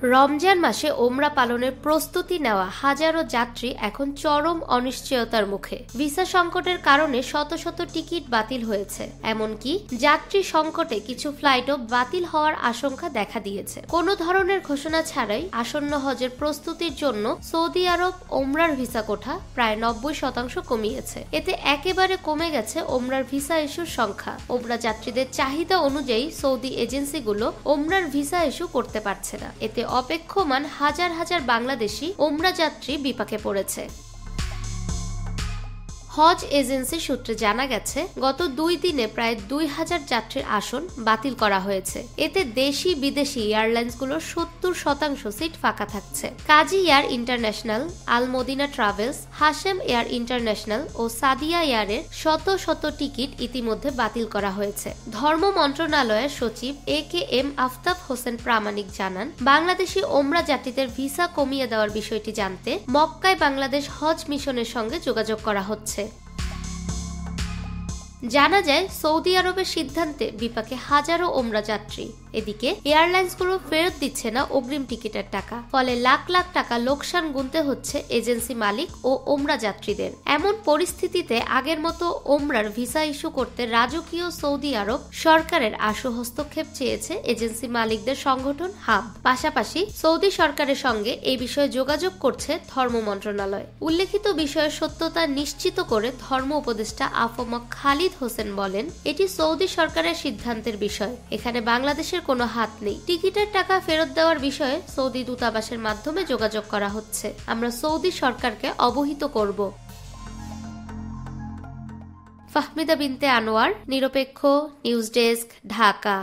রমজান মাসে ওমরা পালনের প্রস্তুতি নেওয়া হাজারো যাত্রী এখন চরম অনিশ্চয়তার মুখে। ভিসা সংকটের কারণে শত শত টিকিট বাতিল হয়েছে, এমনকি যাত্রী সংকটে কিছু ফ্লাইটও বাতিল হওয়ার আশঙ্কা দেখা দিয়েছে। কোনো ধরনের ঘোষণা ছাড়াই আসন্ন হজের প্রস্তুতির জন্য সৌদি আরব ওমরার ভিসা কোঠা প্রায় 90% কমিয়েছে। এতে একেবারে কমে গেছে ওমরার ভিসা ইস্যুর সংখ্যা। ওমরা যাত্রীদের চাহিদা অনুযায়ী সৌদি এজেন্সিগুলো ওমরার ভিসা ইস্যু করতে পারছে না। এতে অপেক্ষমান হাজার হাজার বাংলাদেশি ওমরা যাত্রী বিপাকে পড়েছে। হজ এজেন্সি সূত্রে জানা গেছে, গত 2 দিনে প্রায় 2000 যাত্রীর আসন বাতিল করা হয়েছে। এতে দেশি বিদেশি এয়ারলাইন্সগুলোর 70% সিট ফাঁকা থাকছে। Kazi Air International, Al Madina Travels, Hashem Air International ও সাদিয়া এয়ারের শত শত টিকিট ইতিমধ্যে বাতিল করা হয়েছে। ধর্ম মন্ত্রণালয়ের সচিব AKM আফতাব হোসেন প্রামাণিক জানান, বাংলাদেশি ওমরা যাত্রীদের ভিসা কমিয়ে দেওয়ার বিষয়টি জানতে মক্কায় বাংলাদেশ হজ মিশনের সঙ্গে যোগাযোগ করা হচ্ছে। জানা যায়, সৌদি আরবের সিদ্ধান্তে বিপাকে হাজারো ওমরা যাত্রী। এদিকে এয়ারলাইন্সগুলো ফেরত দিচ্ছে না অগ্রিম টিকিটের টাকা, ফলে লাখ লাখ টাকা লোকসান গুনতে হচ্ছে এজেন্সি মালিক ও ওমরা যাত্রীদের। এমন পরিস্থিতিতে আগের মতো ওমরার ভিসা ইস্যু করতে রাজকীয় সৌদি আরব সরকারের আশু হস্তক্ষেপ চেয়েছে এজেন্সি মালিকদের সংগঠন হাব। পাশাপাশি সৌদি সরকারের সঙ্গে এই বিষয়ে যোগাযোগ করছে ধর্ম মন্ত্রণালয়। উল্লেখিত বিষয়ের সত্যতা নিশ্চিত করে ধর্ম উপদেষ্টা আফম খালিদ হোসেন বলেন, এটি সৌদি সরকারের সিদ্ধান্তের বিষয়, এখানে বাংলাদেশের কোনো হাত নেই। টিকিটের টাকা ফেরত দেওয়ার বিষয়ে সৌদি দূতাবাসের মাধ্যমে যোগাযোগ করা হচ্ছে। আমরা সৌদি সরকারকে অবহিত করব। ফাহমিদা বিনতে আনোয়ার, নিরপেক্ষ নিউজ ডেস্ক, ঢাকা।